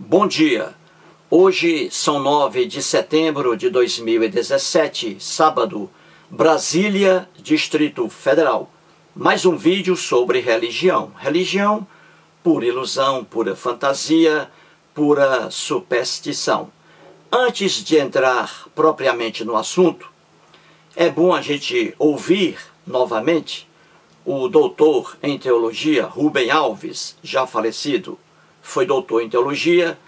Bom dia, hoje são 9 de setembro de 2017, sábado, Brasília, Distrito Federal. Mais um vídeo sobre religião. Religião, pura ilusão, pura fantasia, pura superstição. Antes de entrar propriamente no assunto, é bom a gente ouvir novamente o doutor em teologia, Rubem Alves, já falecido. Foi doutor em teologia,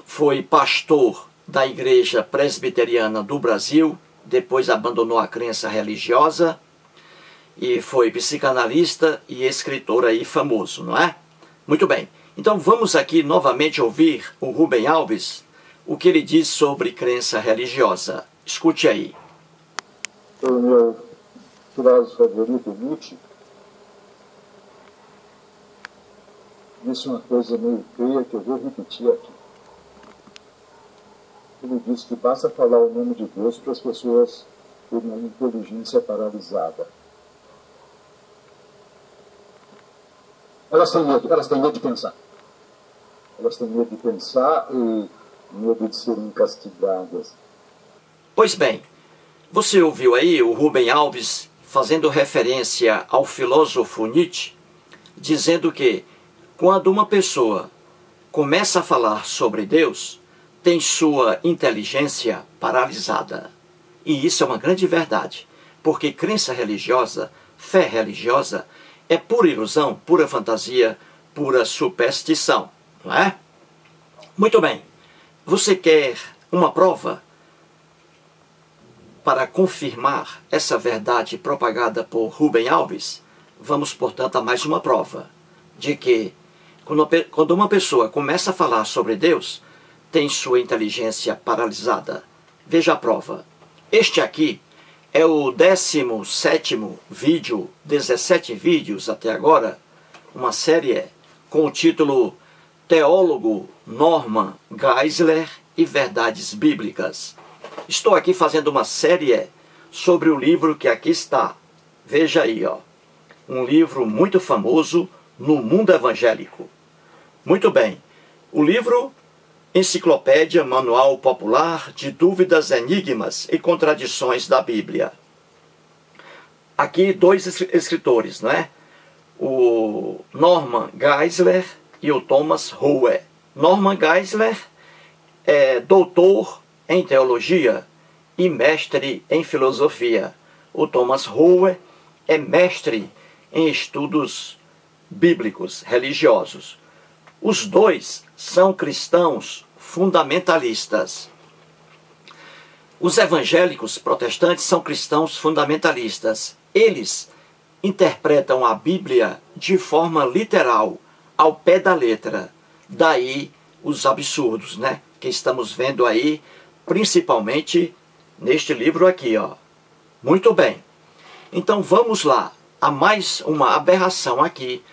foi pastor da Igreja Presbiteriana do Brasil, depois abandonou a crença religiosa e foi psicanalista e escritor aí famoso, não é? Muito bem, então vamos aqui novamente ouvir o Rubem Alves, o que ele diz sobre crença religiosa. Escute aí. O meu filósofo favorito, Nietzsche, disse uma coisa meio feia que eu vou repetir aqui. Ele disse que basta falar o nome de Deus para as pessoas terem uma inteligência paralisada. Elas têm medo de pensar. Elas têm medo de pensar e medo de serem castigadas. Pois bem, você ouviu aí o Rubem Alves fazendo referência ao filósofo Nietzsche, dizendo que quando uma pessoa começa a falar sobre Deus, tem sua inteligência paralisada. E isso é uma grande verdade, porque crença religiosa, fé religiosa, é pura ilusão, pura fantasia, pura superstição, não é? Muito bem, você quer uma prova para confirmar essa verdade propagada por Rubem Alves? Vamos, portanto, a mais uma prova de que quando uma pessoa começa a falar sobre Deus, tem sua inteligência paralisada. Veja a prova. Este aqui é o 17º vídeo, 17 vídeos até agora, uma série com o título Teólogo Norman Geisler e Verdades Bíblicas. Estou aqui fazendo uma série sobre o livro que aqui está. Veja aí, ó. Um livro muito famoso no mundo evangélico. Muito bem, o livro Enciclopédia Manual Popular de Dúvidas, Enigmas e Contradições da Bíblia. Aqui dois escritores, não é? O Norman Geisler e o Thomas Rowe. Norman Geisler é doutor em teologia e mestre em filosofia. O Thomas Rowe é mestre em estudos bíblicos, religiosos. Os dois são cristãos fundamentalistas. Os evangélicos protestantes são cristãos fundamentalistas. Eles interpretam a Bíblia de forma literal, ao pé da letra. Daí os absurdos, né? Que estamos vendo aí, principalmente neste livro aqui, ó. Muito bem. Então vamos lá. Há mais uma aberração aqui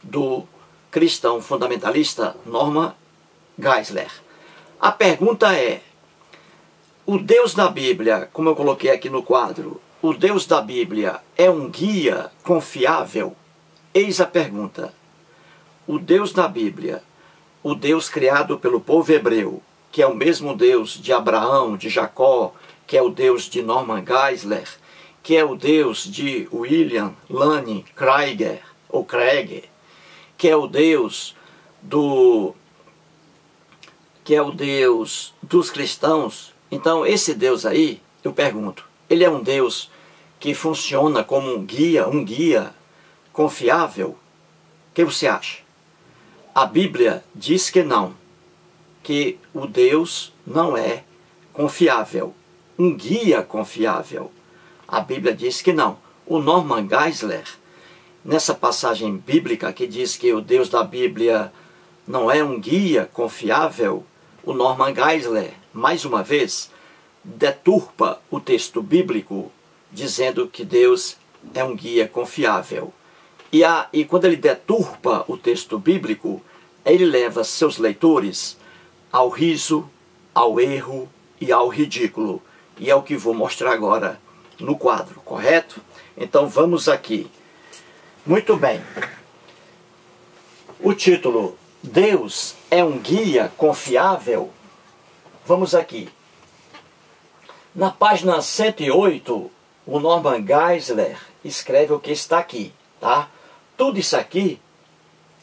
do cristão fundamentalista Norman Geisler. A pergunta é: o Deus da Bíblia, como eu coloquei aqui no quadro, o Deus da Bíblia é um guia confiável? Eis a pergunta. O Deus da Bíblia, o Deus criado pelo povo hebreu, que é o mesmo Deus de Abraão, de Jacó, que é o Deus de Norman Geisler, que é o Deus de William Lane Craig, ou Craig, que é o Deus dos cristãos. Então esse Deus aí, eu pergunto, ele é um Deus que funciona como um guia confiável? O que você acha? A Bíblia diz que não, que o Deus não é confiável, um guia confiável. A Bíblia diz que não. O Norman Geisler, nessa passagem bíblica que diz que o Deus da Bíblia não é um guia confiável, o Norman Geisler, mais uma vez, deturpa o texto bíblico, dizendo que Deus é um guia confiável. E quando ele deturpa o texto bíblico, ele leva seus leitores ao riso, ao erro e ao ridículo. E é o que vou mostrar agora no quadro, correto? Então vamos aqui. Muito bem. O título Deus é um guia confiável? Vamos aqui. Na página 108, o Norman Geisler escreve o que está aqui, tá? Tudo isso aqui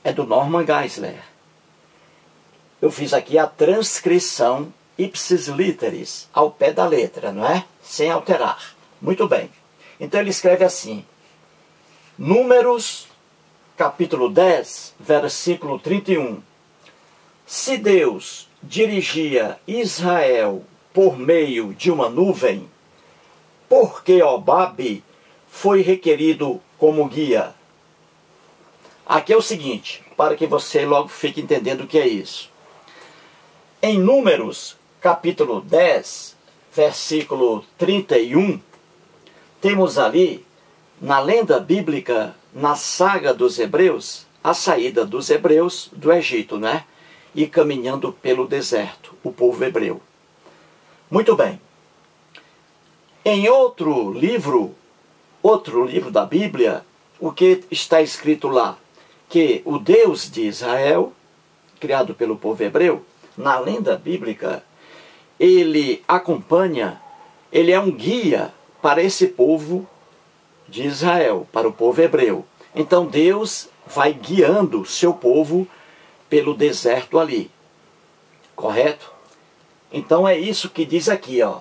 é do Norman Geisler. Eu fiz aqui a transcrição ipsis literis, ao pé da letra, não é? Sem alterar. Muito bem. Então ele escreve assim. Números, capítulo 10, versículo 31. Se Deus dirigia Israel por meio de uma nuvem, por que Obabe foi requerido como guia? Aqui é o seguinte, para que você logo fique entendendo o que é isso. Em Números, capítulo 10, versículo 31, temos ali, na lenda bíblica, na saga dos Hebreus, a saída dos Hebreus do Egito, né? E caminhando pelo deserto, o povo hebreu. Muito bem. Em outro livro da Bíblia, o que está escrito lá? Que o Deus de Israel, criado pelo povo hebreu, na lenda bíblica, ele acompanha, ele é um guia para esse povo de Israel, para o povo hebreu. Então Deus vai guiando seu povo pelo deserto ali. Correto? Então é isso que diz aqui, ó.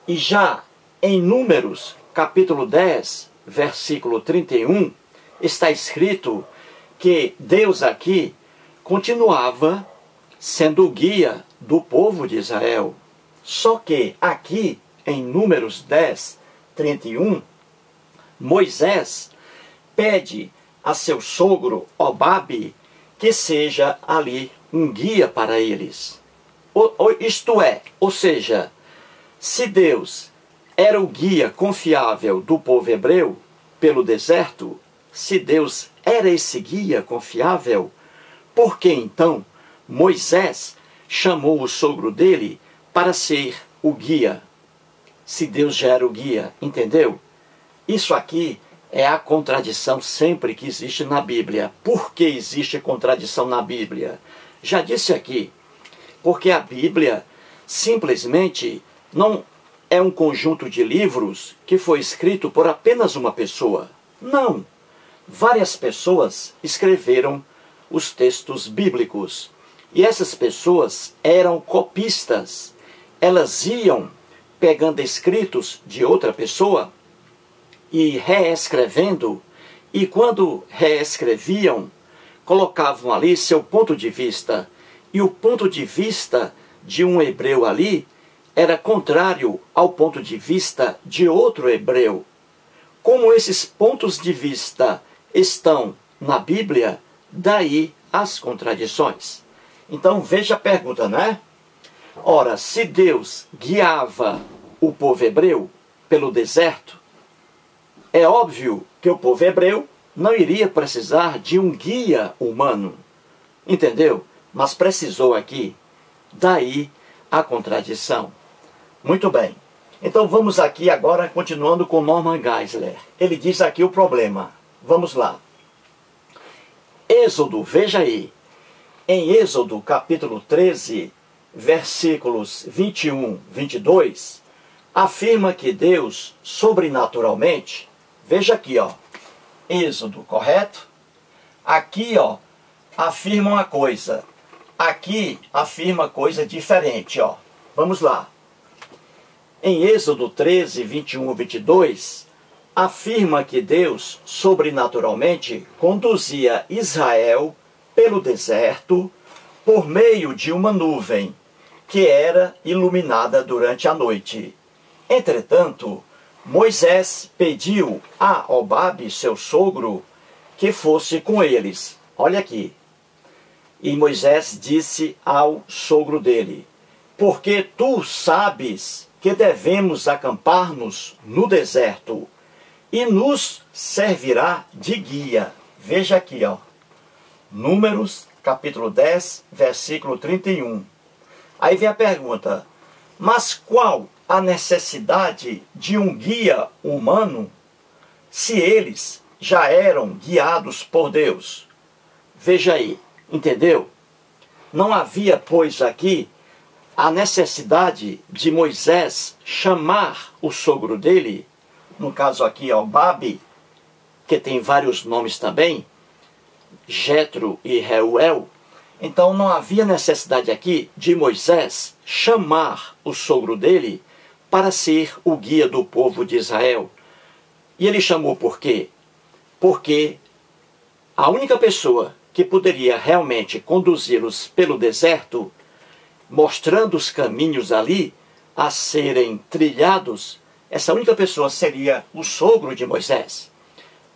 E já em Números, capítulo 10, versículo 31, está escrito que Deus aqui continuava sendo o guia do povo de Israel. Só que aqui, em Números 10, 31, Moisés pede a seu sogro Obabe que seja ali um guia para eles. Ou seja, se Deus era o guia confiável do povo hebreu pelo deserto, se Deus era esse guia confiável, por que então Moisés chamou o sogro dele para ser o guia? Se Deus já era o guia, entendeu? Isso aqui é a contradição sempre que existe na Bíblia. Por que existe contradição na Bíblia? Já disse aqui, porque a Bíblia simplesmente não é um conjunto de livros que foi escrito por apenas uma pessoa. Não. Várias pessoas escreveram os textos bíblicos. E essas pessoas eram copistas. Elas iam pegando escritos de outra pessoa e reescrevendo. E quando reescreviam, colocavam ali seu ponto de vista. E o ponto de vista de um hebreu ali era contrário ao ponto de vista de outro hebreu. Como esses pontos de vista estão na Bíblia, daí as contradições. Então veja a pergunta, né? Ora, se Deus guiava o povo hebreu pelo deserto, é óbvio que o povo hebreu não iria precisar de um guia humano. Entendeu? Mas precisou aqui. Daí a contradição. Muito bem. Então vamos aqui agora, continuando com Norman Geisler. Ele diz aqui o problema. Vamos lá. Êxodo, veja aí. Em Êxodo, capítulo 13, versículos 21, 22, afirma que Deus, sobrenaturalmente, veja aqui, ó, Êxodo, correto? Aqui, ó, afirma uma coisa. Aqui afirma coisa diferente, ó. Vamos lá. Em Êxodo 13, 21 e 22, afirma que Deus, sobrenaturalmente, conduzia Israel pelo deserto por meio de uma nuvem que era iluminada durante a noite. Entretanto, Moisés pediu a Obabe, seu sogro, que fosse com eles. Olha aqui. E Moisés disse ao sogro dele: porque tu sabes que devemos acampar-nos no deserto, e nos servirá de guia. Veja aqui, ó. Números, capítulo 10, versículo 31. Aí vem a pergunta: mas qual a necessidade de um guia humano se eles já eram guiados por Deus? Veja aí, Entendeu? Não havia, pois, aqui a necessidade de Moisés chamar o sogro dele, no caso aqui, Babi, que tem vários nomes também, Jetro e Reuel. Então não havia necessidade aqui de Moisés chamar o sogro dele para ser o guia do povo de Israel. E ele chamou por quê? Porque a única pessoa que poderia realmente conduzi-los pelo deserto, mostrando os caminhos ali a serem trilhados, essa única pessoa seria o sogro de Moisés.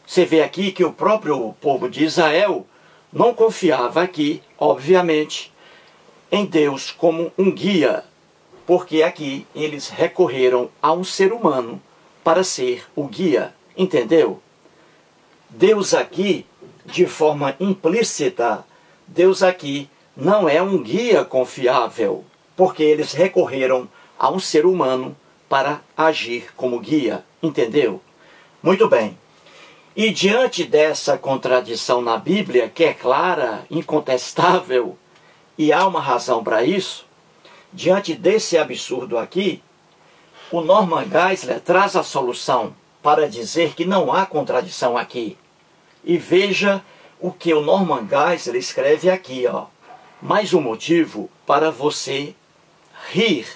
Você vê aqui que o próprio povo de Israel não confiava aqui, obviamente, em Deus como um guia, porque aqui eles recorreram a um ser humano para ser o guia, entendeu? Deus aqui, de forma implícita, Deus aqui não é um guia confiável, porque eles recorreram a um ser humano para agir como guia, entendeu? Muito bem. E diante dessa contradição na Bíblia, que é clara, incontestável, e há uma razão para isso, diante desse absurdo aqui, o Norman Geisler traz a solução para dizer que não há contradição aqui. E veja o que o Norman Geisler escreve aqui, ó. Mais um motivo para você rir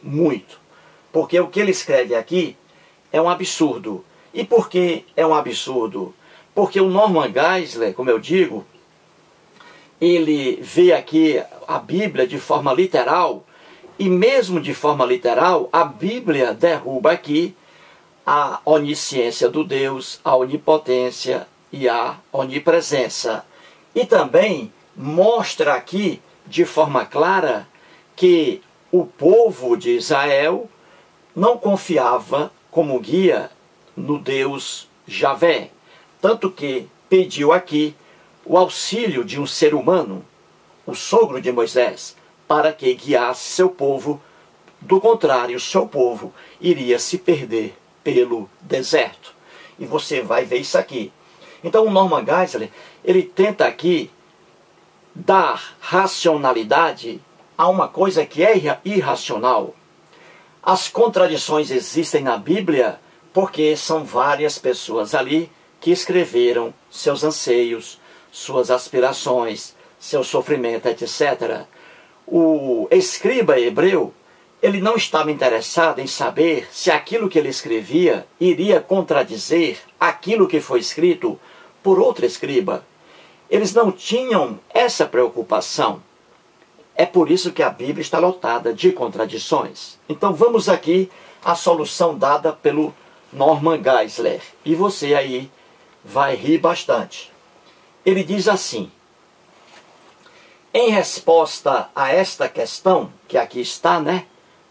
muito. Porque o que ele escreve aqui é um absurdo. E por que é um absurdo? Porque o Norman Geisler, como eu digo, ele vê aqui a Bíblia de forma literal, e mesmo de forma literal, a Bíblia derruba aqui a onisciência do Deus, a onipotência e a onipresença. E também mostra aqui, de forma clara, que o povo de Israel não confiava como guia no Deus Javé, tanto que pediu aqui o auxílio de um ser humano, o sogro de Moisés, para que guiasse seu povo. Do contrário, seu povo iria se perder pelo deserto. E você vai ver isso aqui. Então o Norman Geisler, ele tenta aqui dar racionalidade a uma coisa que é irracional. As contradições existem na Bíblia porque são várias pessoas ali que escreveram seus anseios, suas aspirações, seu sofrimento, etc. O escriba hebreu, ele não estava interessado em saber se aquilo que ele escrevia iria contradizer aquilo que foi escrito por outro escriba. Eles não tinham essa preocupação. É por isso que a Bíblia está lotada de contradições. Então vamos aqui à solução dada pelo Norman Geisler. E você aí vai rir bastante. Ele diz assim: em resposta a esta questão, que aqui está, né?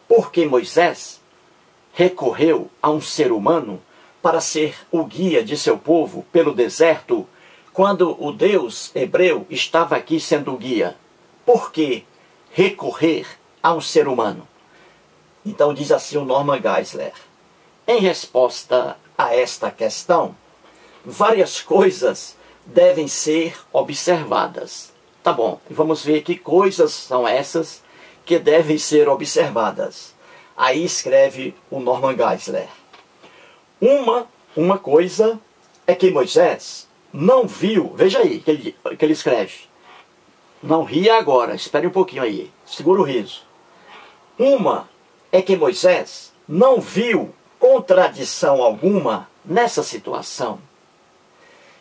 Por que Moisés recorreu a um ser humano para ser o guia de seu povo pelo deserto, quando o Deus hebreu estava aqui sendo o guia? Por que recorrer a um ser humano? Então diz assim o Norman Geisler: em resposta a esta questão, várias coisas devem ser observadas. Tá bom, vamos ver que coisas são essas que devem ser observadas. Aí escreve o Norman Geisler: uma coisa é que Moisés não viu, veja aí que ele escreve. Não ria agora, espere um pouquinho aí, segura o riso. Uma é que Moisés não viu contradição alguma nessa situação.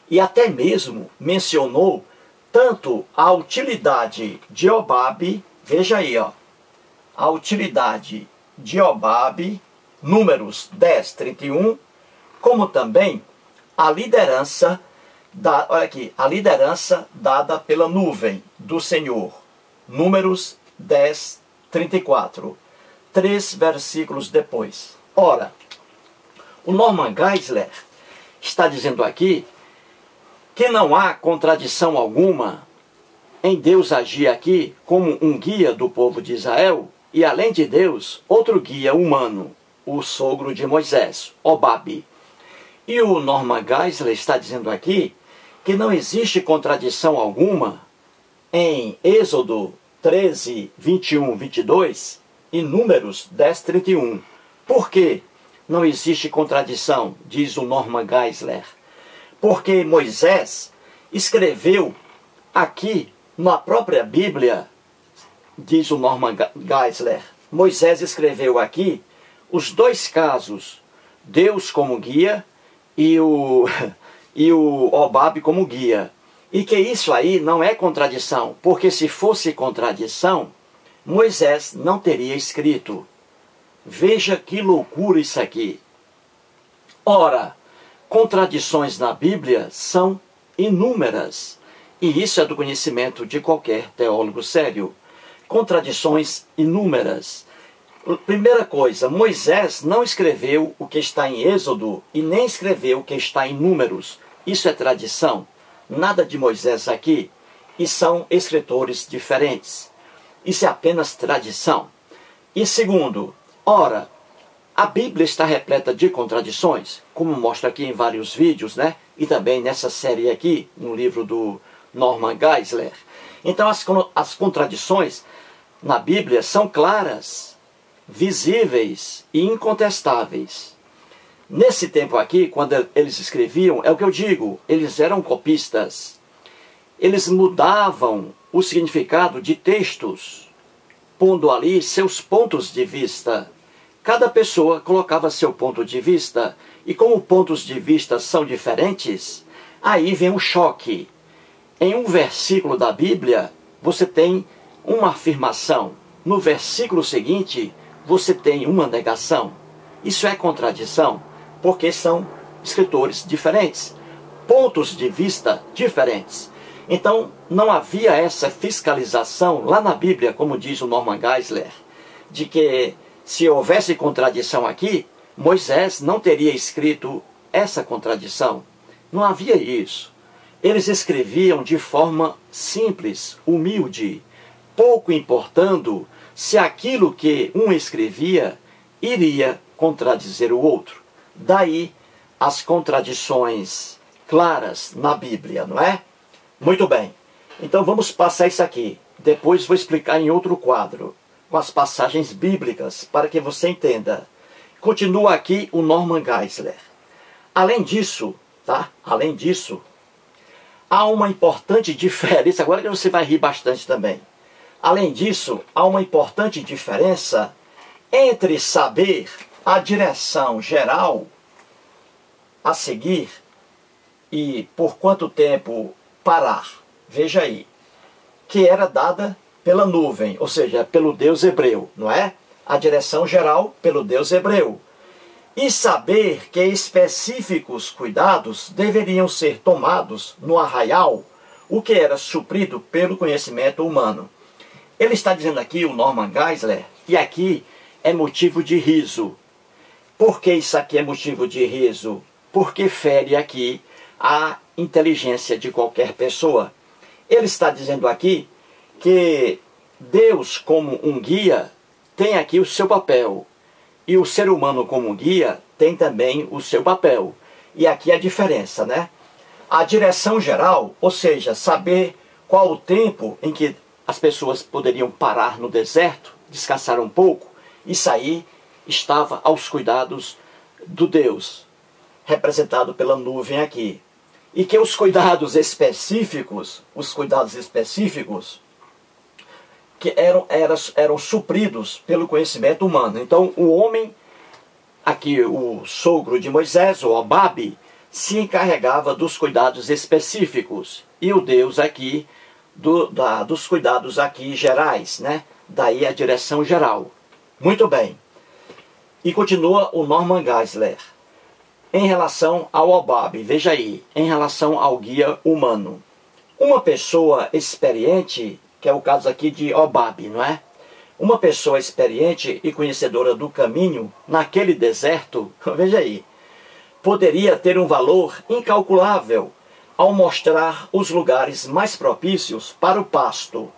E até mesmo mencionou tanto a utilidade de Obabe, veja aí, ó, a utilidade de Obabe, Números 10, 31, como também a liderança, olha aqui, a liderança dada pela nuvem do Senhor, Números 10, 34, 3 versículos depois. Ora, o Norman Geisler está dizendo aqui que não há contradição alguma em Deus agir aqui como um guia do povo de Israel e, além de Deus, outro guia humano, o sogro de Moisés, Obabe. E o Norman Geisler está dizendo aqui que não existe contradição alguma em Êxodo 13, 21, 22 e Números 10, 31. Por que não existe contradição, diz o Norman Geisler? Porque Moisés escreveu aqui na própria Bíblia, diz o Norman Geisler, Moisés escreveu aqui os dois casos, Deus como guia e o Hobab como guia. E que isso aí não é contradição, porque se fosse contradição, Moisés não teria escrito. Veja que loucura isso aqui. Ora, contradições na Bíblia são inúmeras, e isso é do conhecimento de qualquer teólogo sério. Contradições inúmeras. Primeira coisa, Moisés não escreveu o que está em Êxodo e nem escreveu o que está em Números. Isso é tradição. Nada de Moisés aqui, e são escritores diferentes. Isso é apenas tradição. E segundo, ora, a Bíblia está repleta de contradições, como mostra aqui em vários vídeos, né? E também nessa série aqui, no livro do Norman Geisler. Então as contradições na Bíblia são claras, visíveis e incontestáveis. Nesse tempo aqui, quando eles escreviam, é o que eu digo, eles eram copistas. Eles mudavam o significado de textos, pondo ali seus pontos de vista. Cada pessoa colocava seu ponto de vista, e como pontos de vista são diferentes, aí vem um choque. Em um versículo da Bíblia, você tem uma afirmação. No versículo seguinte, você tem uma negação. Isso é contradição, porque são escritores diferentes, pontos de vista diferentes. Então, não havia essa fiscalização lá na Bíblia, como diz o Norman Geisler, de que se houvesse contradição aqui, Moisés não teria escrito essa contradição. Não havia isso. Eles escreviam de forma simples, humilde, pouco importando se aquilo que um escrevia iria contradizer o outro. Daí as contradições claras na Bíblia, não é? Muito bem. Então vamos passar isso aqui. Depois vou explicar em outro quadro, com as passagens bíblicas, para que você entenda. Continua aqui o Norman Geisler. Além disso, tá? Além disso, há uma importante diferença. Agora que você vai rir bastante também. Além disso, há uma importante diferença entre saber a direção geral a seguir e por quanto tempo parar. Veja aí, que era dada pela nuvem, ou seja, pelo Deus hebreu, não é? A direção geral pelo Deus hebreu. E saber que específicos cuidados deveriam ser tomados no arraial, o que era suprido pelo conhecimento humano. Ele está dizendo aqui, o Norman Geisler, e aqui é motivo de riso. Por que isso aqui é motivo de riso? Porque fere aqui a inteligência de qualquer pessoa. Ele está dizendo aqui que Deus, como um guia, tem aqui o seu papel. E o ser humano, como guia, tem também o seu papel. E aqui a diferença, né? A direção geral, ou seja, saber qual o tempo em que as pessoas poderiam parar no deserto, descansar um pouco, isso aí estava aos cuidados do Deus, representado pela nuvem aqui. E que os cuidados específicos, que eram supridos pelo conhecimento humano. Então o homem, aqui o sogro de Moisés, o Hobab, se encarregava dos cuidados específicos. E o Deus aqui, dos cuidados aqui gerais, né? Daí a direção geral. Muito bem. E continua o Norman Geisler. Em relação ao Hobab, veja aí, em relação ao guia humano. Uma pessoa experiente, que é o caso aqui de Hobab, não é? Uma pessoa experiente e conhecedora do caminho naquele deserto, veja aí, poderia ter um valor incalculável ao mostrar os lugares mais propícios para o pasto.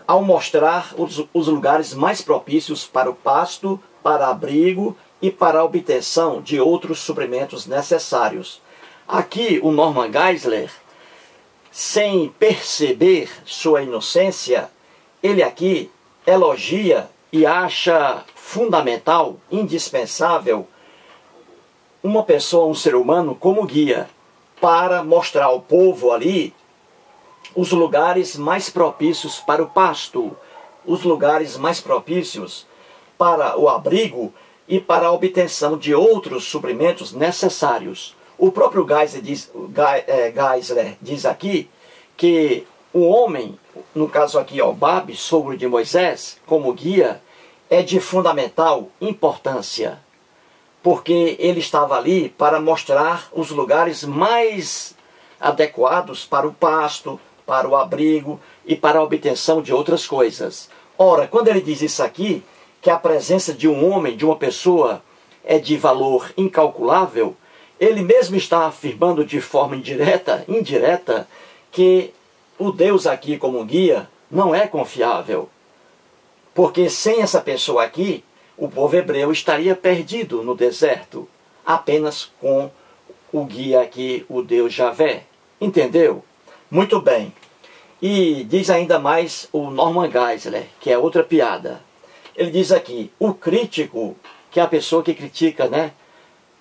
Ao mostrar os lugares mais propícios para o pasto, para abrigo e para a obtenção de outros suprimentos necessários. Aqui o Norman Geisler, sem perceber sua inocência, ele aqui elogia e acha fundamental, indispensável, uma pessoa, um ser humano, como guia, para mostrar ao povo ali os lugares mais propícios para o pasto, os lugares mais propícios para o abrigo e para a obtenção de outros suprimentos necessários. O próprio Geisler diz aqui que o homem, no caso aqui Babe, sogro de Moisés, como guia, é de fundamental importância, porque ele estava ali para mostrar os lugares mais adequados para o pasto, para o abrigo e para a obtenção de outras coisas. Ora, quando ele diz isso aqui, que a presença de um homem, de uma pessoa, é de valor incalculável, ele mesmo está afirmando de forma indireta, que o Deus aqui como guia não é confiável. Porque sem essa pessoa aqui, o povo hebreu estaria perdido no deserto, apenas com o guia aqui, o Deus Javé. Entendeu? Muito bem. E diz ainda mais o Norman Geisler, que é outra piada. Ele diz aqui, o crítico, que é a pessoa que critica, né,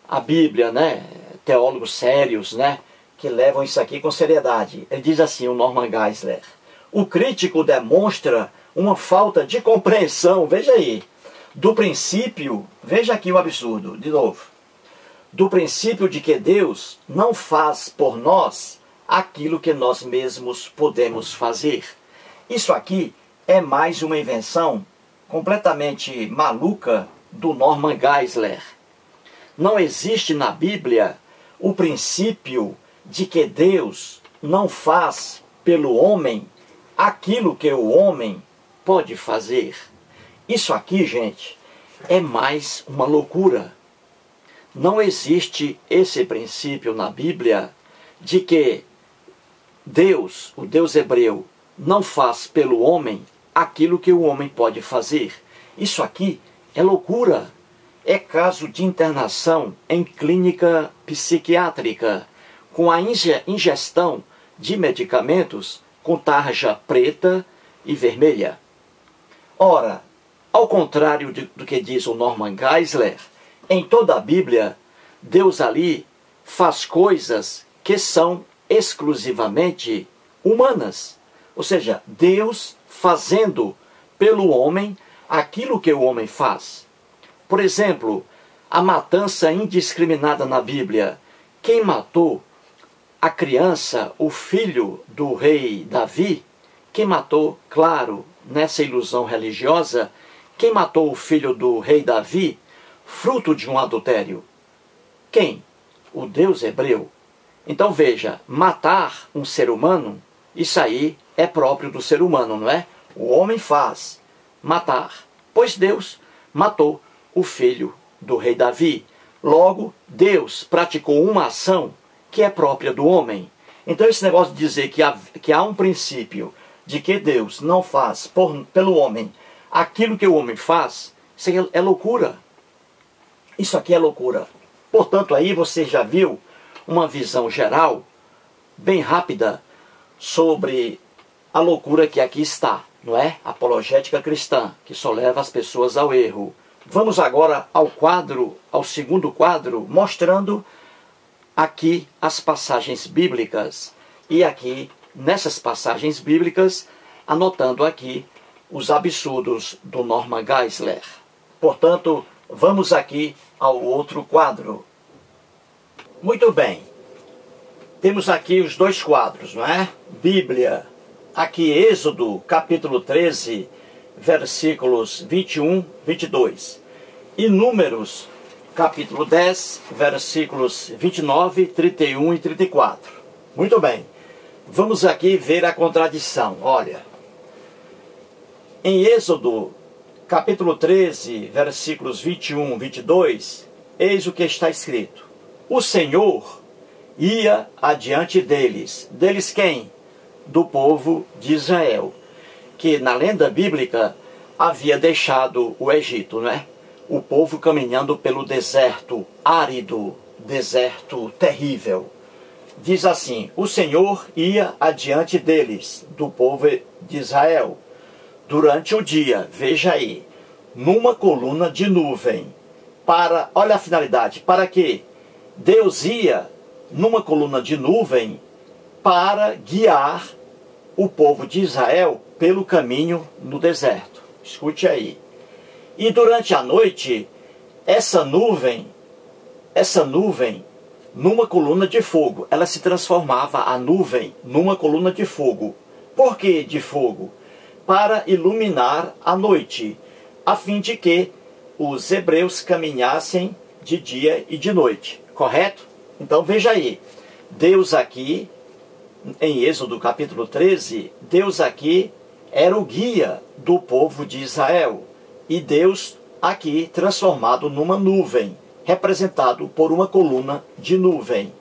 a Bíblia, né, teólogos sérios, né, que levam isso aqui com seriedade. Ele diz assim, o Norman Geisler, o crítico demonstra uma falta de compreensão, veja aí, do princípio, veja aqui o absurdo, de novo, do princípio de que Deus não faz por nós aquilo que nós mesmos podemos fazer. Isso aqui é mais uma invenção completamente maluca do Norman Geisler. Não existe na Bíblia o princípio de que Deus não faz pelo homem aquilo que o homem pode fazer. Isso aqui, gente, é mais uma loucura. Não existe esse princípio na Bíblia de que Deus, o Deus hebreu, não faz pelo homem aquilo que o homem pode fazer. Isso aqui é loucura. É caso de internação em clínica psiquiátrica, com a ingestão de medicamentos com tarja preta e vermelha. Ora, ao contrário do que diz o Norman Geisler, em toda a Bíblia, Deus ali faz coisas que são exclusivamente humanas. Ou seja, Deus fazendo pelo homem aquilo que o homem faz. Por exemplo, a matança indiscriminada na Bíblia. Quem matou a criança, o filho do rei Davi? Quem matou, claro, nessa ilusão religiosa, quem matou o filho do rei Davi, fruto de um adultério? Quem? O Deus hebreu. Então veja, matar um ser humano, isso aí é próprio do ser humano, não é? O homem faz matar, pois Deus matou o filho do rei Davi. Logo, Deus praticou uma ação que é própria do homem. Então esse negócio de dizer que há um princípio de que Deus não faz pelo homem aquilo que o homem faz, isso é loucura. Isso aqui é loucura. Portanto, aí você já viu uma visão geral, bem rápida, sobre a loucura que aqui está, não é? Apologética cristã, que só leva as pessoas ao erro. Vamos agora ao segundo quadro, mostrando aqui as passagens bíblicas. E aqui, nessas passagens bíblicas, anotando aqui os absurdos do Norman Geisler. Portanto, vamos aqui ao outro quadro. Muito bem. Temos aqui os dois quadros, não é? Bíblia. Aqui Êxodo, capítulo 13, versículos 21, 22. E Números, capítulo 10, versículos 29, 31 e 34. Muito bem. Vamos aqui ver a contradição. Olha. Em Êxodo, capítulo 13, versículos 21, 22, eis o que está escrito. O Senhor ia adiante deles. Deles quem? Do povo de Israel, que na lenda bíblica havia deixado o Egito, não é? O povo caminhando pelo deserto árido, deserto terrível. diz assim: o Senhor ia adiante deles, do povo de Israel, durante o dia, veja aí, numa coluna de nuvem. Olha a finalidade, para que Deus ia numa coluna de nuvem para guiar o povo de Israel pelo caminho no deserto. Escute aí. E durante a noite, essa nuvem, numa coluna de fogo, ela se transformava, a nuvem, numa coluna de fogo. Por que de fogo? Para iluminar a noite, a fim de que os hebreus caminhassem de dia e de noite. Correto? Então veja aí, Deus aqui, em Êxodo capítulo 13, Deus aqui era o guia do povo de Israel. E Deus aqui transformado numa nuvem, representado por uma coluna de nuvem.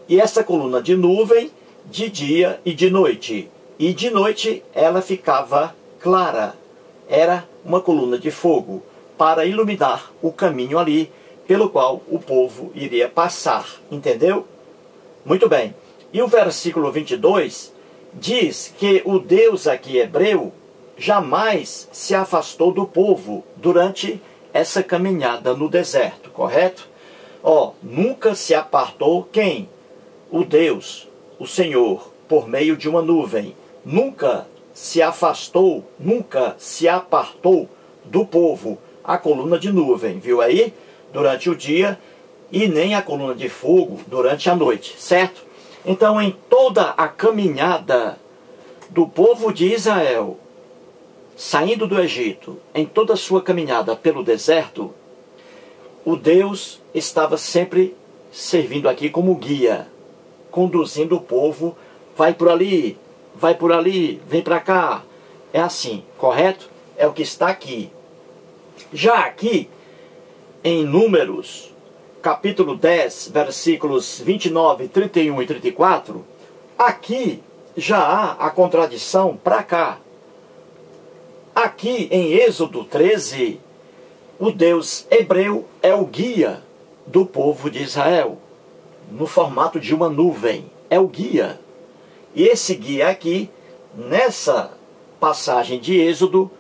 E essa coluna de nuvem, de dia e de noite. E de noite ela ficava clara. Era uma coluna de fogo para iluminar o caminho ali pelo qual o povo iria passar. Entendeu? Muito bem. E o versículo 22 diz que o Deus aqui hebreu jamais se afastou do povo durante essa caminhada no deserto, correto? Nunca se apartou quem? O Deus, o Senhor, por meio de uma nuvem. Nunca se afastou, nunca se apartou do povo a coluna de nuvem, viu aí? Durante o dia, e nem a coluna de fogo durante a noite, certo? Então, em toda a caminhada do povo de Israel, saindo do Egito, em toda a sua caminhada pelo deserto, o Deus estava sempre servindo aqui como guia, conduzindo o povo, vai por ali, vem para cá. É assim, correto? É o que está aqui. Já aqui, em Números, capítulo 10, versículos 29, 31 e 34, aqui já há a contradição para cá. Aqui em Êxodo 13, o Deus hebreu é o guia do povo de Israel, no formato de uma nuvem, é o guia. E esse guia aqui, nessa passagem de Êxodo,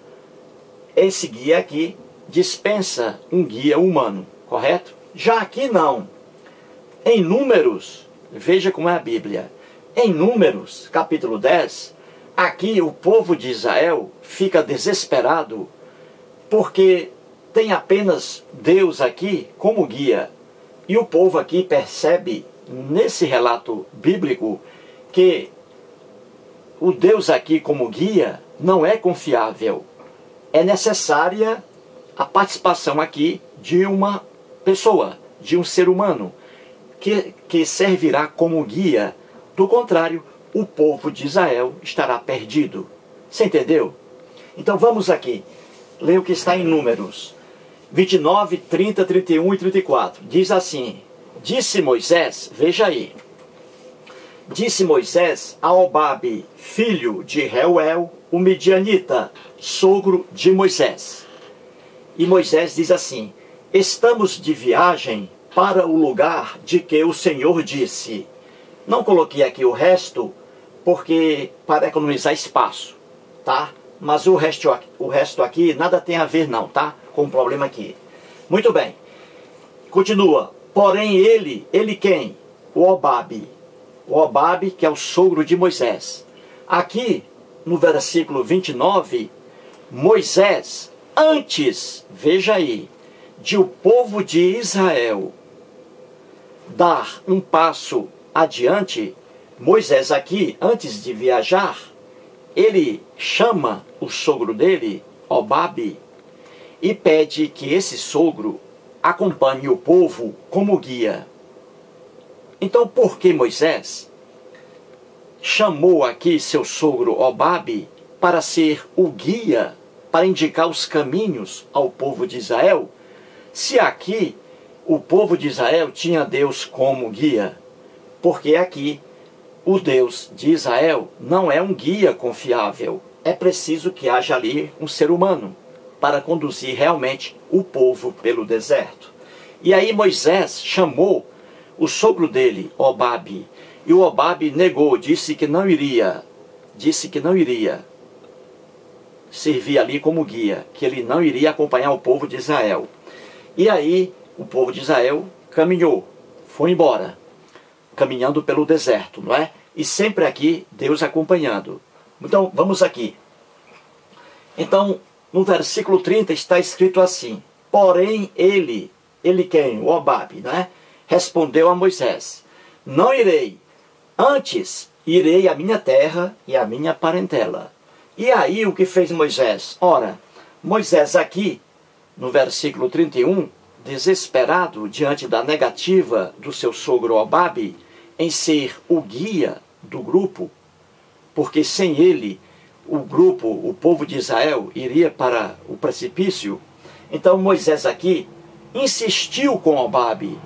esse guia aqui dispensa um guia humano, correto? Já aqui não. Em Números, veja como é a Bíblia. Em Números, capítulo 10, aqui o povo de Israel fica desesperado porque tem apenas Deus aqui como guia. E o povo aqui percebe, nesse relato bíblico, que o Deus aqui como guia não é confiável. É necessária a participação aqui de uma pessoa, de um ser humano, que servirá como guia. Do contrário, o povo de Israel estará perdido. Você entendeu? Então vamos aqui, ler o que está em Números 29, 30, 31 e 34. Diz assim: disse Moisés, veja aí, disse Moisés a Obabe, filho de Reuel, o midianita, sogro de Moisés. E Moisés diz assim: estamos de viagem para o lugar de que o Senhor disse. Não coloquei aqui o resto, porque para economizar espaço, tá? Mas o resto aqui nada tem a ver não, tá? Com o problema aqui. Muito bem. Continua. Porém ele quem? O Obabe. O Obabe, que é o sogro de Moisés. Aqui, no versículo 29, Moisés, antes, veja aí, de o povo de Israel dar um passo adiante, Moisés aqui, antes de viajar, ele chama o sogro dele, Obabe, e pede que esse sogro acompanhe o povo como guia. Então, por que Moisés chamou aqui seu sogro Obabe para ser o guia, para indicar os caminhos ao povo de Israel, se aqui o povo de Israel tinha Deus como guia? Porque aqui o Deus de Israel não é um guia confiável. É preciso que haja ali um ser humano para conduzir realmente o povo pelo deserto. E aí Moisés chamou o sogro dele, Obabe, E o Obabe negou, disse que não iria servir ali como guia, que ele não iria acompanhar o povo de Israel. E aí o povo de Israel caminhou, foi embora, caminhando pelo deserto, não é? E sempre aqui Deus acompanhando. Então vamos aqui. Então no versículo 30 está escrito assim: porém ele quem? O Obabe, não é? Respondeu a Moisés: não irei, antes irei à minha terra e à minha parentela. E aí o que fez Moisés? Ora, Moisés aqui, no versículo 31, desesperado diante da negativa do seu sogro Obabe em ser o guia do grupo, porque sem ele o grupo, o povo de Israel, iria para o precipício. Então Moisés aqui insistiu com Obabe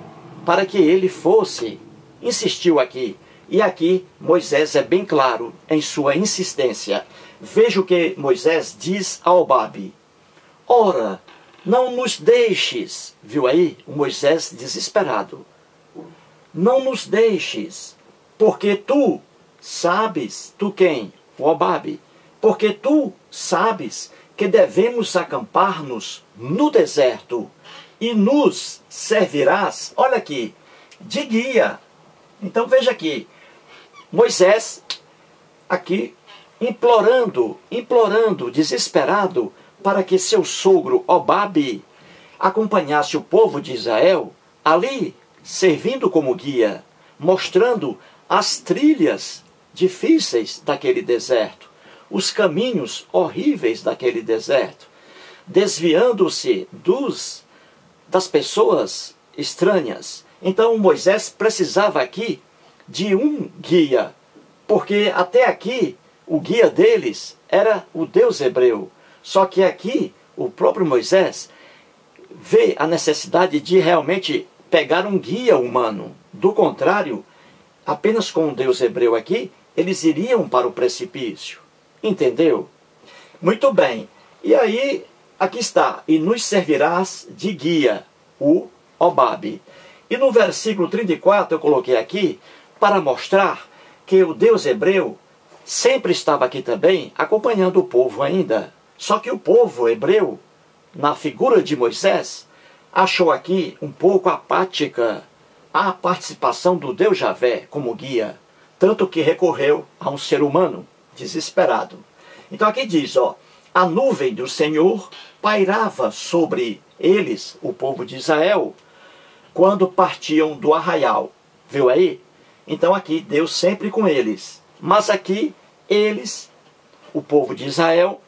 para que ele fosse, insistiu aqui. E aqui Moisés é bem claro em sua insistência. Veja o que Moisés diz a Obabe: ora, não nos deixes, viu aí o Moisés desesperado, não nos deixes, porque tu sabes, tu quem? O Obabe, porque tu sabes que devemos acampar-nos no deserto e nos servirás, olha aqui, de guia. Então veja aqui, Moisés aqui implorando, desesperado, para que seu sogro Obabe acompanhasse o povo de Israel ali, servindo como guia, mostrando as trilhas difíceis daquele deserto, os caminhos horríveis daquele deserto, desviando-se das pessoas estranhas. Então Moisés precisava aqui de um guia, porque até aqui o guia deles era o Deus hebreu. Só que aqui o próprio Moisés vê a necessidade de realmente pegar um guia humano. Do contrário, apenas com o Deus hebreu aqui, eles iriam para o precipício. Entendeu? Muito bem. E aí, aqui está: e nos servirás de guia, o Obabe. E no versículo 34 eu coloquei aqui para mostrar que o Deus hebreu sempre estava aqui também, acompanhando o povo ainda. Só que o povo hebreu, na figura de Moisés, achou aqui um pouco apática a participação do Deus Javé como guia, tanto que recorreu a um ser humano desesperado. Então aqui diz, ó, a nuvem do Senhor pairava sobre eles, o povo de Israel, quando partiam do arraial. Viu aí? Então aqui Deus sempre com eles. Mas aqui eles, o povo de Israel,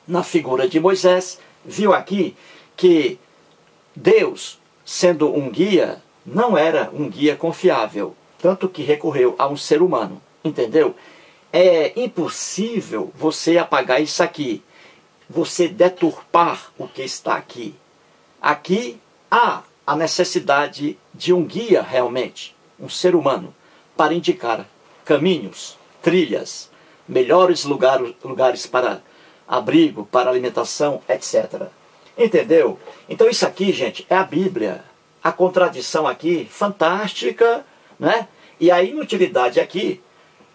na figura de Moisés, viu aqui que Deus, sendo um guia, não era um guia confiável, tanto que recorreu a um ser humano. Entendeu? É impossível você apagar isso aqui, você deturpar o que está aqui. Aqui há a necessidade de um guia realmente, um ser humano, para indicar caminhos, trilhas, melhores lugares para abrigo, para alimentação, etc. Entendeu? Então isso aqui, gente, é a Bíblia. A contradição aqui, fantástica, né? E a inutilidade aqui,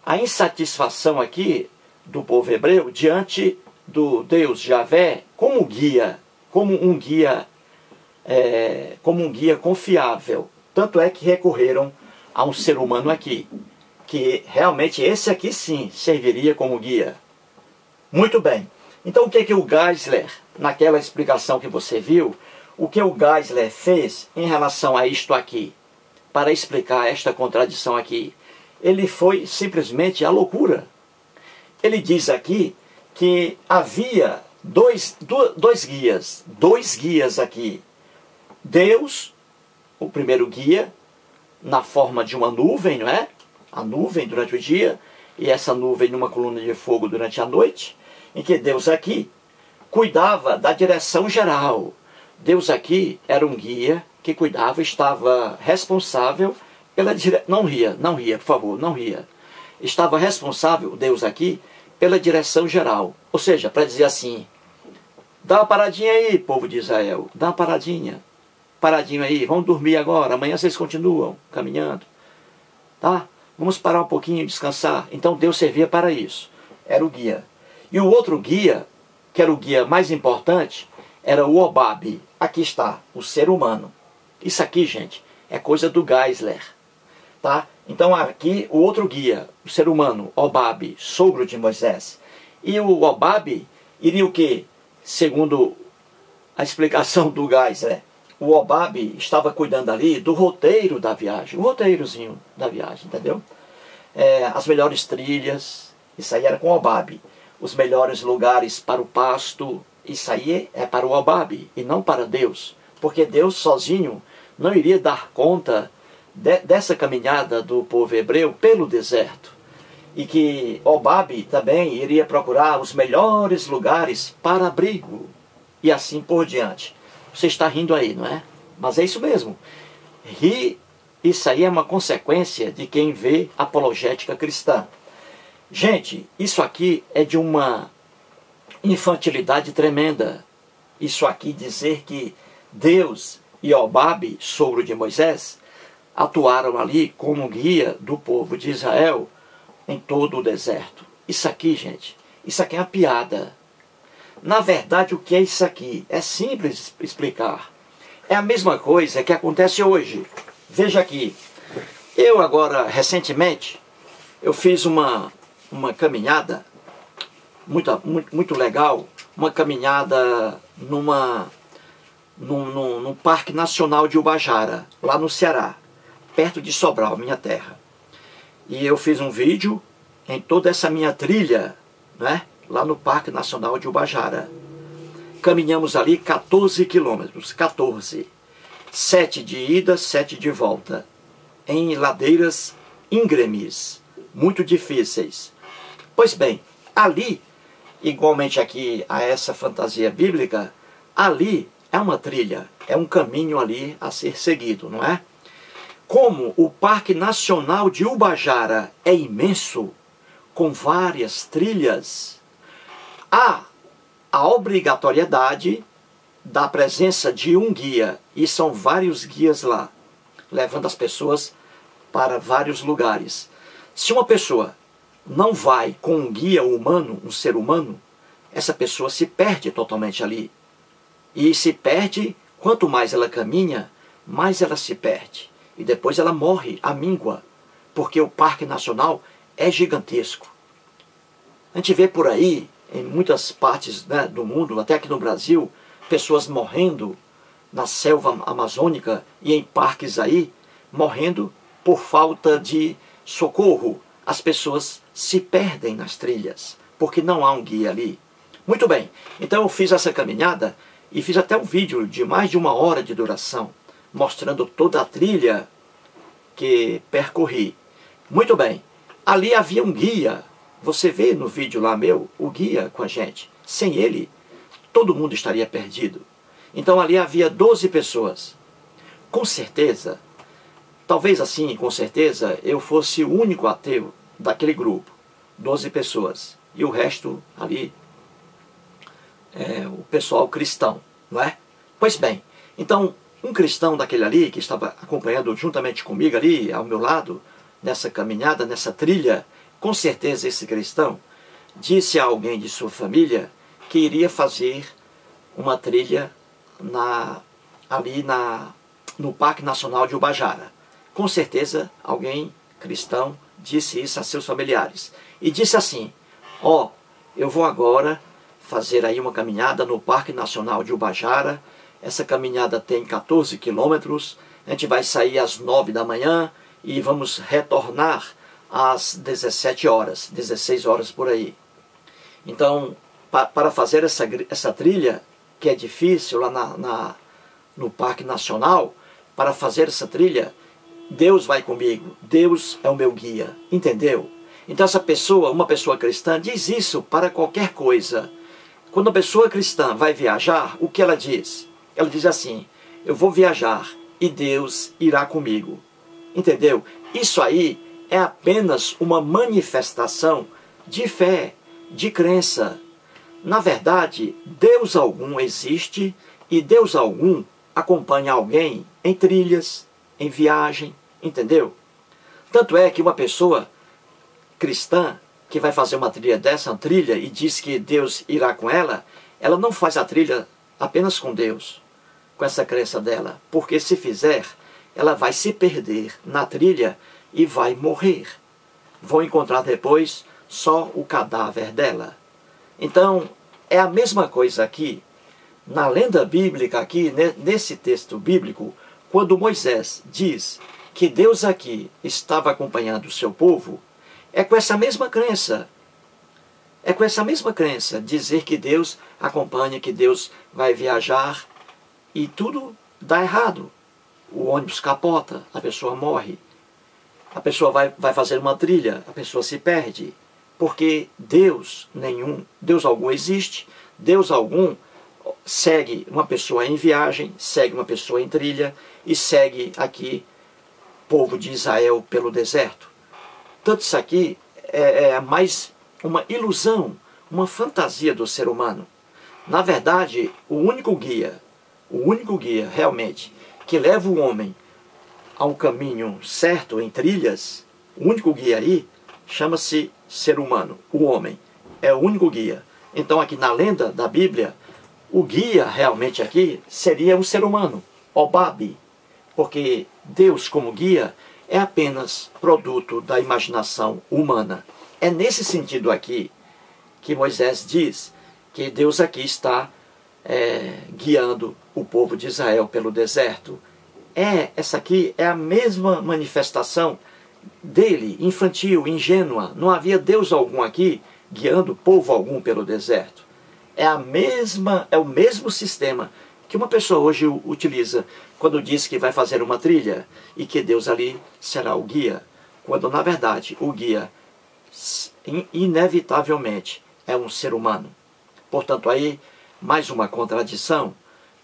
a insatisfação aqui do povo hebreu diante do Deus Javé como guia, como um guia confiável. Tanto é que recorreram a um ser humano aqui, que realmente esse aqui sim serviria como guia. Muito bem. Então o que o Geisler, naquela explicação que você viu, o que o Geisler fez em relação a isto aqui, para explicar esta contradição aqui? Ele foi simplesmente a loucura. Ele diz aqui que havia dois guias aqui. Deus, o primeiro guia, na forma de uma nuvem, não é? A nuvem durante o dia, e essa nuvem numa coluna de fogo durante a noite, em que Deus aqui cuidava da direção geral. Deus aqui era um guia que cuidava, estava responsável pela direção. Não ria, por favor, não ria. Estava responsável, Deus aqui, pela direção geral. Ou seja, para dizer assim, dá uma paradinha aí, povo de Israel, dá uma paradinho aí, vamos dormir agora, amanhã vocês continuam caminhando. Tá? Vamos parar um pouquinho e descansar. Então Deus servia para isso. Era o guia. E o outro guia, que era o guia mais importante, era o Obabe. Aqui está, o ser humano. Isso aqui, gente, é coisa do Geisler. Tá? Então aqui o outro guia, o ser humano, Obabe, sogro de Moisés. E o Obabe iria o quê? Segundo a explicação do Geisler, o Obabe estava cuidando ali do roteiro da viagem, o roteirozinho da viagem, entendeu? As melhores trilhas, isso aí era com o Obabe. Os melhores lugares para o pasto, isso aí é para o Obabe e não para Deus. Porque Deus sozinho não iria dar conta dessa caminhada do povo hebreu pelo deserto. E que Obabe também iria procurar os melhores lugares para abrigo. E assim por diante. Você está rindo aí, não é? Mas é isso mesmo. Isso aí é uma consequência de quem vê apologética cristã. Gente, isso aqui é de uma infantilidade tremenda. Isso aqui dizer que Deus e Obabe, sogro de Moisés, atuaram ali como guia do povo de Israel em todo o deserto. Isso aqui, gente, isso aqui é uma piada. Na verdade, o que é isso aqui? É simples explicar. É a mesma coisa que acontece hoje. Veja aqui. Eu agora, recentemente, eu fiz uma caminhada muito legal. Uma caminhada num Parque Nacional de Ubajara, lá no Ceará, perto de Sobral, minha terra. E eu fiz um vídeo em toda essa minha trilha, né? Lá no Parque Nacional de Ubajara. Caminhamos ali 14 quilômetros, 14. 7 de ida, 7 de volta. Em ladeiras íngremes, muito difíceis. Pois bem, ali, igualmente aqui a essa fantasia bíblica, ali é uma trilha, é um caminho ali a ser seguido, não é? Como o Parque Nacional de Ubajara é imenso, com várias trilhas, há a obrigatoriedade da presença de um guia, e são vários guias lá, levando as pessoas para vários lugares. Se uma pessoa não vai com um guia humano, um ser humano, essa pessoa se perde totalmente ali. E se perde, quanto mais ela caminha, mais ela se perde. E depois ela morre, amíngua, porque o Parque Nacional é gigantesco. A gente vê por aí, em muitas partes, né, do mundo, até aqui no Brasil, pessoas morrendo na selva amazônica e em parques aí, morrendo por falta de socorro. As pessoas se perdem nas trilhas, porque não há um guia ali. Muito bem, então eu fiz essa caminhada e fiz até um vídeo de mais de 1 hora de duração, mostrando toda a trilha que percorri. Muito bem, ali havia um guia. Você vê no vídeo lá meu, o guia com a gente. Sem ele, todo mundo estaria perdido. Então ali havia 12 pessoas. Com certeza, talvez assim, com certeza, eu fosse o único ateu daquele grupo. 12 pessoas. E o resto ali, o pessoal cristão, não é? Pois bem, então, um cristão daquele ali, que estava acompanhando juntamente comigo ali, ao meu lado, nessa caminhada, nessa trilha, com certeza esse cristão disse a alguém de sua família que iria fazer uma trilha ali no Parque Nacional de Ubajara. Com certeza alguém cristão disse isso a seus familiares. E disse assim, ó, eu vou agora fazer aí uma caminhada no Parque Nacional de Ubajara. Essa caminhada tem 14 quilômetros. A gente vai sair às 9 da manhã e vamos retornar às 17 horas, 16 horas por aí. Então, para fazer essa trilha, que é difícil lá no Parque Nacional, para fazer essa trilha, Deus vai comigo, Deus é o meu guia, entendeu? Então essa pessoa, uma pessoa cristã, diz isso para qualquer coisa. Quando a pessoa cristã vai viajar, o que ela diz? Ela diz assim, eu vou viajar e Deus irá comigo. Entendeu? Isso aí é apenas uma manifestação de fé, de crença. Na verdade, Deus algum existe e Deus algum acompanha alguém em trilhas, em viagem, entendeu? Tanto é que uma pessoa cristã que vai fazer uma trilha dessa, uma trilha, e diz que Deus irá com ela, ela não faz a trilha apenas com Deus, com essa crença dela, porque se fizer, ela vai se perder na trilha e vai morrer. Vão encontrar depois só o cadáver dela. Então, é a mesma coisa aqui, na lenda bíblica aqui, nesse texto bíblico, quando Moisés diz que Deus aqui estava acompanhando o seu povo, é com essa mesma crença. É com essa mesma crença, dizer que Deus acompanha, que Deus vai viajar e tudo dá errado. O ônibus capota, a pessoa morre. A pessoa vai fazer uma trilha, a pessoa se perde. Porque Deus algum existe, Deus algum segue uma pessoa em viagem, segue uma pessoa em trilha e segue aqui o povo de Israel pelo deserto. Tanto isso aqui é mais uma ilusão, uma fantasia do ser humano. Na verdade, o único guia realmente que leva o homem ao caminho certo em trilhas, o único guia aí chama-se ser humano. O homem é o único guia. Então aqui na lenda da Bíblia, o guia realmente aqui seria um ser humano, Obabe, porque Deus como guia é apenas produto da imaginação humana. É nesse sentido aqui que Moisés diz que Deus aqui está guiando o povo de Israel pelo deserto. Essa aqui é a mesma manifestação dele, infantil, ingênua. Não havia Deus algum aqui guiando povo algum pelo deserto. É o mesmo sistema que uma pessoa hoje utiliza quando diz que vai fazer uma trilha e que Deus ali será o guia, quando na verdade o guia inevitavelmente é um ser humano. Portanto, aí mais uma contradição,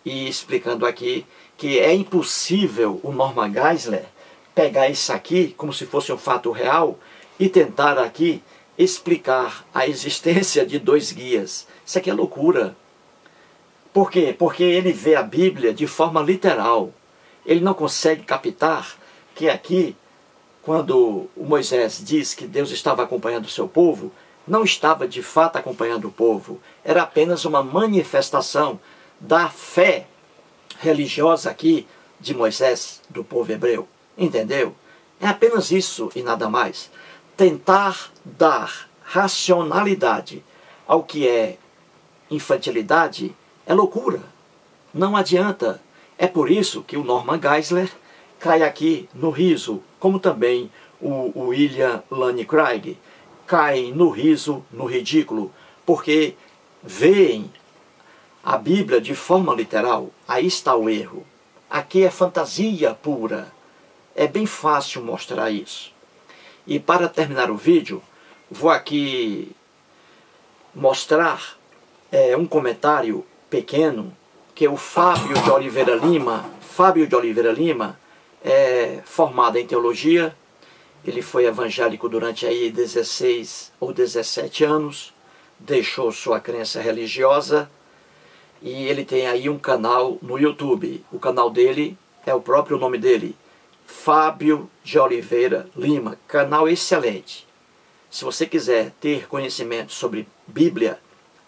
e explicando aqui que é impossível o Norman Geisler pegar isso aqui como se fosse um fato real e tentar aqui explicar a existência de dois guias. Isso aqui é loucura. Por quê? Porque ele vê a Bíblia de forma literal. Ele não consegue captar que aqui, quando o Moisés diz que Deus estava acompanhando o seu povo, não estava de fato acompanhando o povo. Era apenas uma manifestação da fé religiosa aqui de Moisés, do povo hebreu. Entendeu? É apenas isso e nada mais. Tentar dar racionalidade ao que é infantilidade é loucura. Não adianta. É por isso que o Norman Geisler cai aqui no riso, como também o William Lane Craig cai no riso, no ridículo, porque veem a Bíblia de forma literal. Aí está o erro. Aqui é fantasia pura. É bem fácil mostrar isso. E para terminar o vídeo, vou aqui mostrar um comentário pequeno que o Fábio de Oliveira Lima. Fábio de Oliveira Lima é formado em teologia. Ele foi evangélico durante aí 16 ou 17 anos. Deixou sua crença religiosa. E ele tem aí um canal no YouTube. O canal dele é o próprio nome dele, Fábio de Oliveira Lima. Canal excelente. Se você quiser ter conhecimento sobre Bíblia,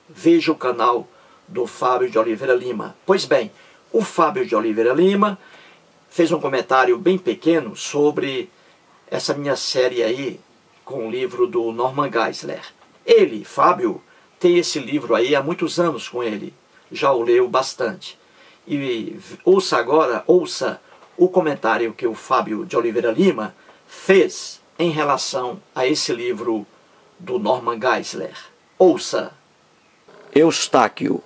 veja o canal do Fábio de Oliveira Lima. Pois bem, o Fábio de Oliveira Lima fez um comentário bem pequeno sobre essa minha série aí com o livro do Norman Geisler. Ele, Fábio, tem esse livro aí há muitos anos com ele. Já o leu bastante. E ouça o comentário que o Fábio de Oliveira Lima fez em relação a esse livro do Norman Geisler. Ouça. Eustáquio,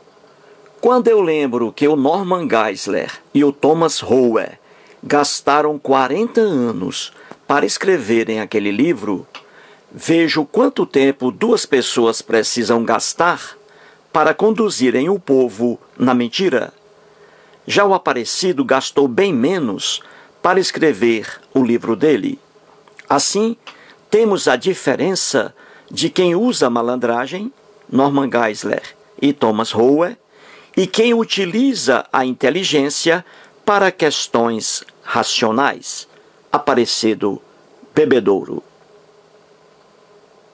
quando eu lembro que o Norman Geisler e o Thomas Rowe gastaram 40 anos para escreverem aquele livro, vejo quanto tempo duas pessoas precisam gastar para conduzirem o povo na mentira. Já o Aparecido gastou bem menos para escrever o livro dele. Assim, temos a diferença de quem usa a malandragem, Norman Geisler e Thomas Rowe, e quem utiliza a inteligência para questões racionais, Aparecido Bebedouro.